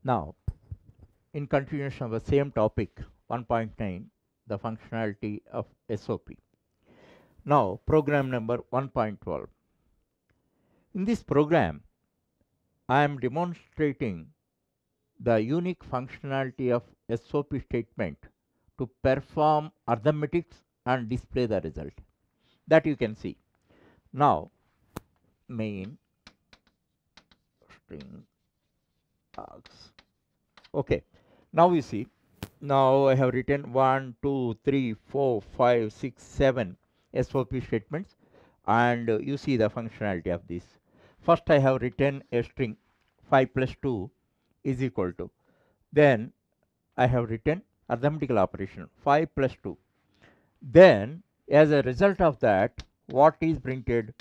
Now, in continuation of the same topic, 1.9, the functionality of SOP. Now, program number 1.12. In this program, I am demonstrating the unique functionality of SOP statement to perform arithmetics and display the result. That you can see. Now, main string args. Okay. Now we see. Now I have written 1, 2, 3, 4, 5, 6, 7 SOP statements, and you see the functionality of this. First I have written a string 5 plus 2 is equal to. Then I have written arithmetical operation 5 plus 2. Then as a result of that, what is printed?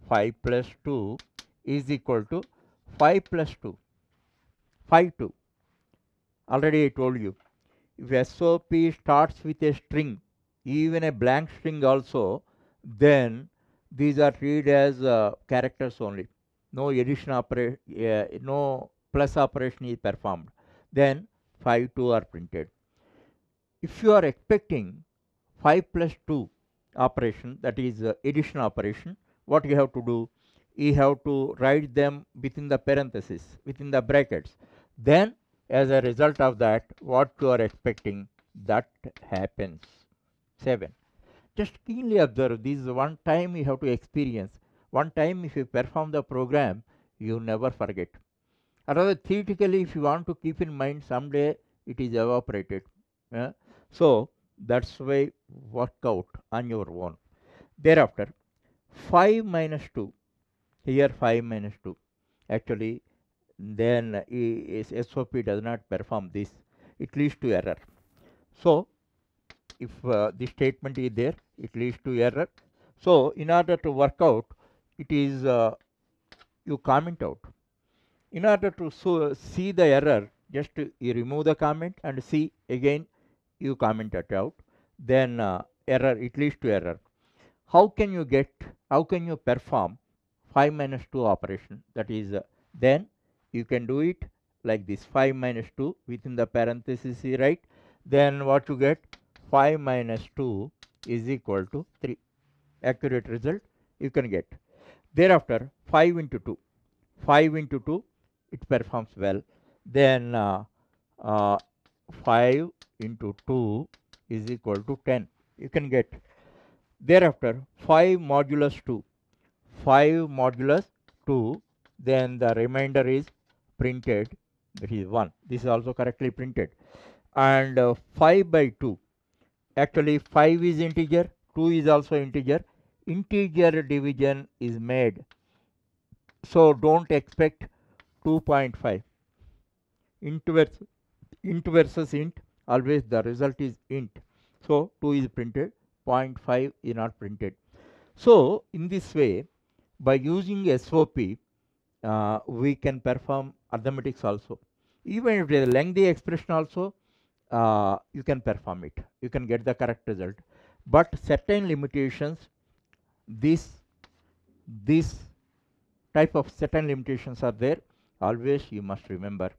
5 plus 2 is equal to 5 plus 2, 5 2. Already I told you, if SOP starts with a string, even a blank string also, then these are treated as characters only. No addition operation, no plus operation is performed. Then 5 2 are printed. If you are expecting 5 plus 2 operation, that is addition operation, what you have to do? You have to write them within the parenthesis, within the brackets. Then as a result of that, what you are expecting, that happens. 7. Just keenly observe, this is one time you have to experience. One time if you perform the program, you never forget. Otherwise, theoretically, if you want to keep in mind, someday it is evaporated. Yeah? So that's why work out on your own. Thereafter, 5 minus 2, here 5 minus 2. Actually, then SOP does not perform this. It leads to error. So if the statement is there, it leads to error. So in order to work out, it is you comment out. In order to see the error, just you remove the comment and see again, you comment it out. Then error, it leads to error. How can you perform 5 minus 2 operation? That is, then you can do it like this: 5 minus 2 within the parenthesis, right? Then what you get? 5 minus 2 is equal to 3. Accurate result you can get. Thereafter, 5 into 2. 5 into 2, it performs well. Then uh, 5 into 2 is equal to 10. You can get. Thereafter, 5 modulus 2. 5 modulus 2, then the remainder is printed, that is 1. This is also correctly printed. And 5 by 2, actually 5 is integer, 2 is also integer. Integer division is made, so don't expect 2.5. Int versus int, always the result is int. So 2 is printed, 0.5 is not printed. So in this way, by using SOP, we can perform arithmetics also. Even if it is a lengthy expression also, you can perform it. You can get the correct result. But certain limitations, this type of certain limitations are there. Always you must remember.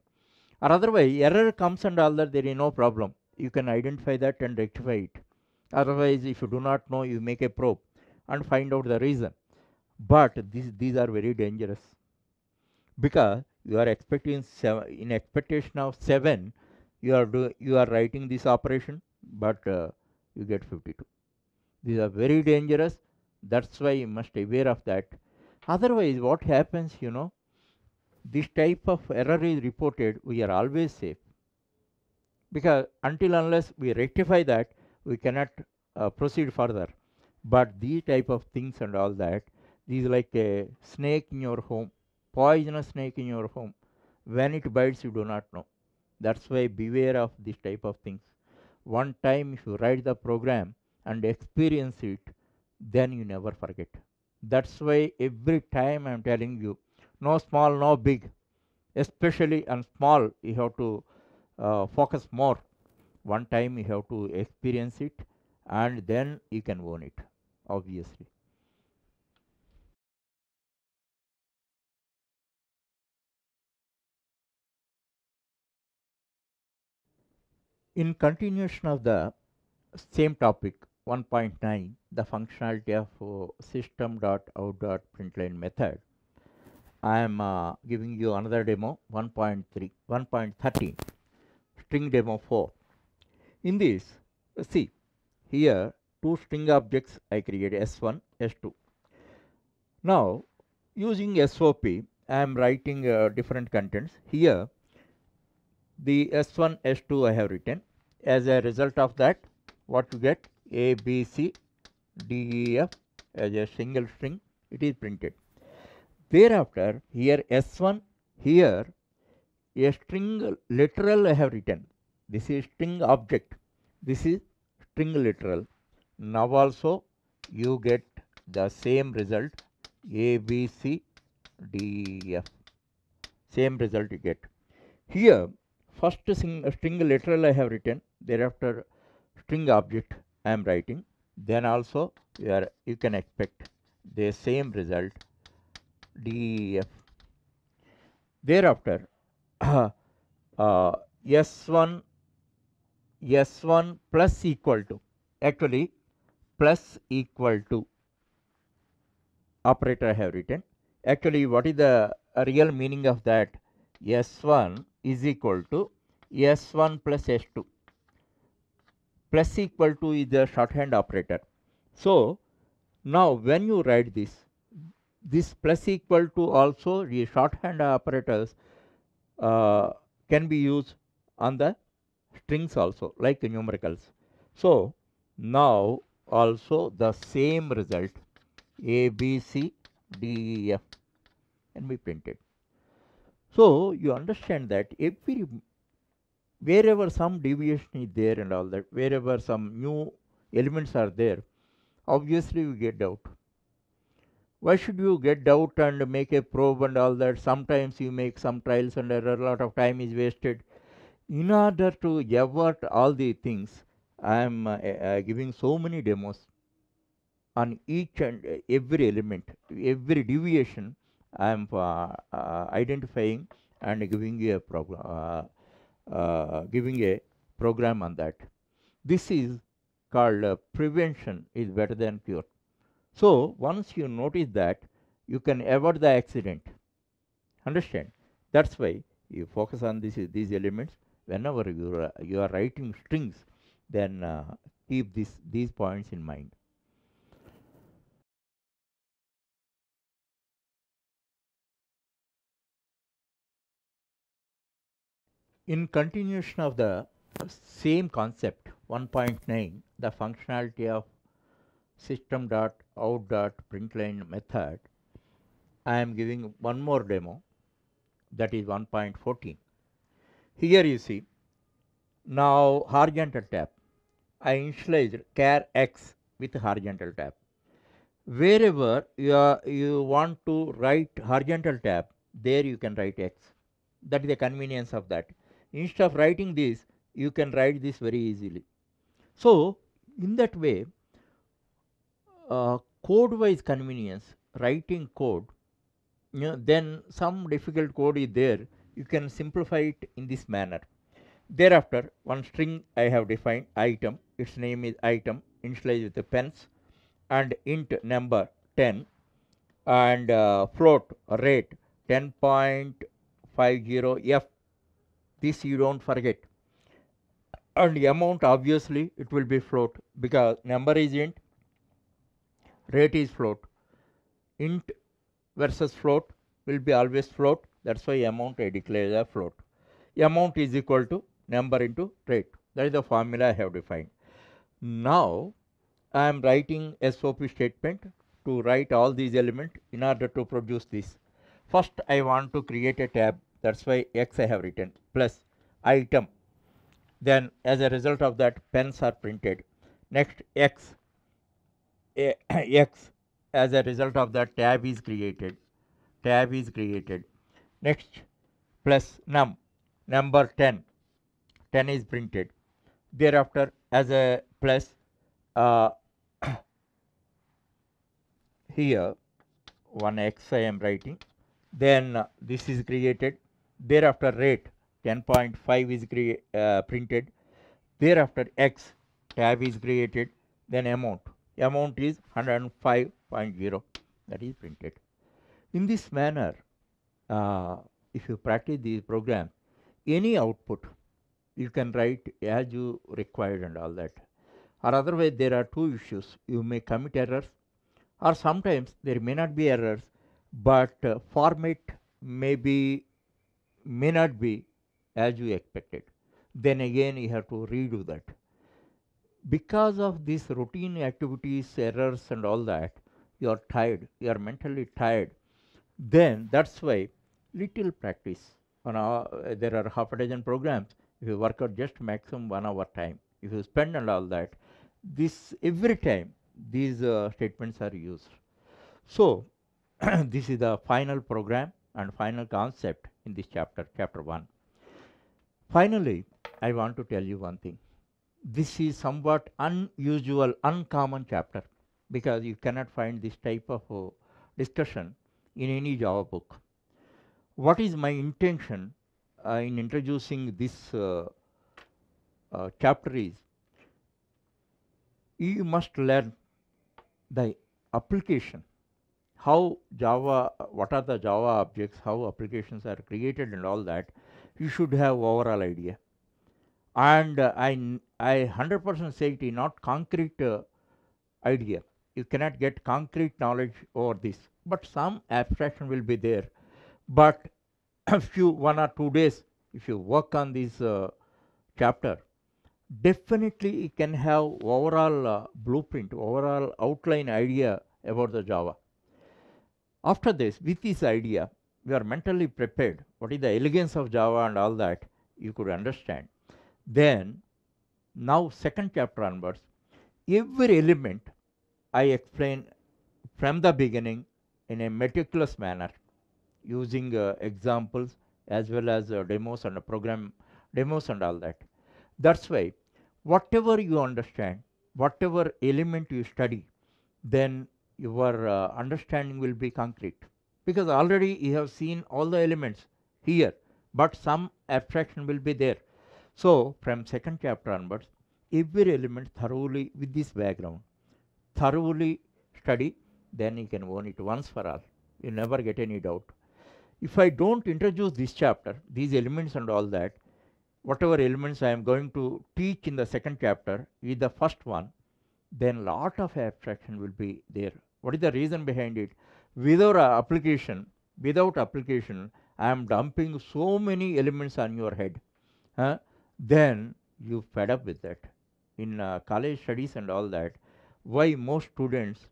Or otherwise, error comes and all that, there is no problem. You can identify that and rectify it. Otherwise, if you do not know, you make a probe and find out the reason. But these are very dangerous, because you are expecting in expectation of 7, you are writing this operation, but you get 52. These are very dangerous. That's why you must be aware of that. Otherwise, what happens, this type of error is reported, we are always safe, because until unless we rectify that, we cannot proceed further. But these type of things and all that, these like a snake in your home, poisonous snake in your home. When it bites, you do not know. That's why beware of this type of things. One time if you write the program and experience it, then you never forget. That's why every time I'm telling you, no small, no big. Especially on small, you have to focus more. One time you have to experience it, and then you can own it, obviously. In continuation of the same topic 1.9, the functionality of system.out.println method, I am giving you another demo 1.3, 1.13, string demo 4. In this, see here two string objects I created S1, S2. Now using SOP, I am writing different contents. Here the S1, S2 I have written. As a result of that, what you get, A, B, C, D, E, F as a single string, it is printed. Thereafter, here S1, here a string literal I have written. This is string object. This is string literal. Now also you get the same result, A, B, C, D, E, F. Same result you get. Here, first string literal I have written, thereafter string object I am writing, then also you can expect the same result, D, E, F. Thereafter, S1 plus equal to, actually plus equal to operator I have written. Actually, what is the real meaning of that? S1 is equal to S1 plus S2. Plus equal to is the shorthand operator. So now when you write this plus equal to also the shorthand operators can be used on the strings also, like numericals. So now also the same result, A, B, C, D, E, F can be printed. So you understand that wherever some deviation is there and all that, wherever some new elements are there, obviously you get doubt. Why should you get doubt and make a probe and all that? Sometimes you make some trials and error, a lot of time is wasted. In order to avert all the things, I am giving so many demos on each and every element, every deviation. I am identifying and giving you a giving a program on that. This is called prevention is better than cure. So once you notice that, you can avoid the accident. Understand? That's why you focus on these elements. Whenever you are writing strings, then keep these points in mind. In continuation of the same concept 1.9, the functionality of system.out.println method, I am giving one more demo, that is 1.14. Here you see, now horizontal tab, I initialized char x with horizontal tab. Wherever you want to write horizontal tab, there you can write x. That is the convenience of that. Instead of writing this, you can write this very easily. So in that way, code wise convenience, writing code, then some difficult code is there, you can simplify it in this manner. Thereafter, one string I have defined, item, its name is item, initialized with the pence, and int number 10, and float rate 10.50 f. This you don't forget. And the amount, obviously it will be float, because number is int, rate is float. Int versus float will be always float. That's why amount I declare as a float. Amount is equal to number into rate. That is the formula I have defined. Now I am writing SOP statement to write all these elements in order to produce this. First I want to create a tab. That's why X I have written plus item. Then as a result of that, pens are printed. Next X, X, as a result of that, tab is created. Tab is created. Next plus number 10. 10 is printed. Thereafter, as a plus, here one x I am writing. Then this is created. Thereafter, rate 10.5 is printed. Thereafter X tab is created, then amount. Amount is 105.0, that is printed. In this manner, if you practice these programs, any output you can write as you required and all that. Or otherwise, there are two issues. You may commit errors, or sometimes there may not be errors, but format may not be as you expected. Then again, you have to redo that. Because of these routine activities, errors, and all that, you are tired. You are mentally tired. Then that's why little practice. There are half a dozen programs. If you work out just maximum 1 hour time, if you spend and all that, this every time these statements are used. So this is the final program and final concept in this chapter, chapter 1. Finally, I want to tell you one thing. This is somewhat unusual, uncommon chapter, because you cannot find this type of discussion in any Java book. What is my intention in introducing this chapter is, you must learn the application, how Java, what are the Java objects, how applications are created and all that. You should have overall idea. And I 100% say it is not concrete idea. You cannot get concrete knowledge over this, but some abstraction will be there. But if you 1 or 2 days, if you work on this chapter, definitely you can have overall blueprint, overall outline idea about the Java. After this, with this idea, we are mentally prepared. What is the elegance of Java and all that, you could understand. Then, now second chapter onwards, every element I explain from the beginning in a meticulous manner, using examples as well as demos and program demos and all that. That's why whatever you understand, whatever element you study, then your understanding will be concrete, because already you have seen all the elements here, but some abstraction will be there. So from second chapter onwards, every element thoroughly with this background, thoroughly study, then you can own it once for all. You never get any doubt. If I don't introduce this chapter, these elements and all that, whatever elements I am going to teach in the second chapter is the first one, then lot of abstraction will be there. What is the reason behind it? Without application, I am dumping so many elements on your head. Then you fed up with that. In college studies and all that, why most students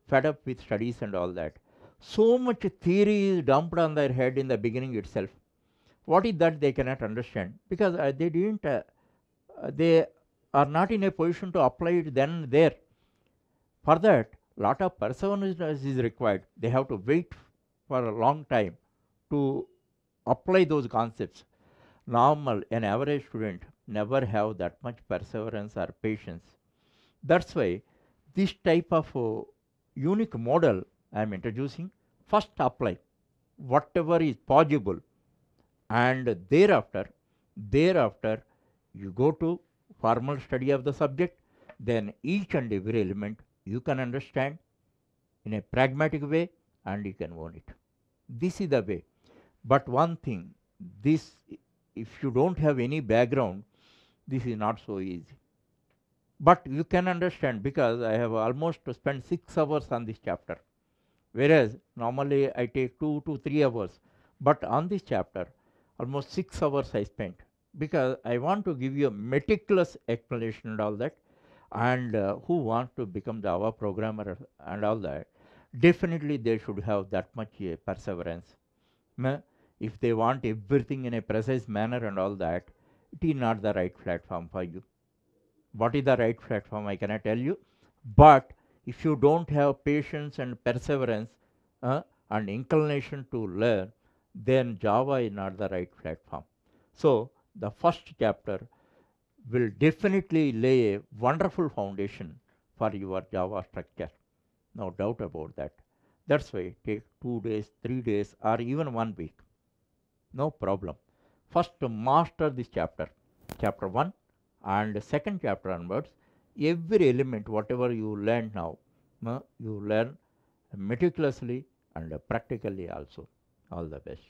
fed up with studies and all that? So much theory is dumped on their head in the beginning itself. What is that they cannot understand? Because they are not in a position to apply it then and there. For that, lot of perseverance is required. They have to wait for a long time to apply those concepts. An average student never have that much perseverance or patience. That's why this type of unique model I am introducing. First apply whatever is possible, and thereafter you go to formal study of the subject. Then each and every element you can understand in a pragmatic way, and you can own it. This is the way. But one thing, this, if you don't have any background, this is not so easy. But you can understand, because I have almost spent 6 hours on this chapter, whereas normally I take 2 to 3 hours. But on this chapter, almost 6 hours I spent, because I want to give you a meticulous explanation and all that. And who want to become Java programmer and all that, definitely they should have that much perseverance. If they want everything in a precise manner and all that, it is not the right platform for you. What is the right platform, I cannot tell you. But if you don't have patience and perseverance and inclination to learn, then Java is not the right platform. So the first chapter will definitely lay a wonderful foundation for your Java structure. No doubt about that. That's why take 2 days, 3 days, or even 1 week. No problem. First master this chapter, chapter 1, and second chapter onwards, every element whatever you learn now, you learn meticulously and practically also. All the best.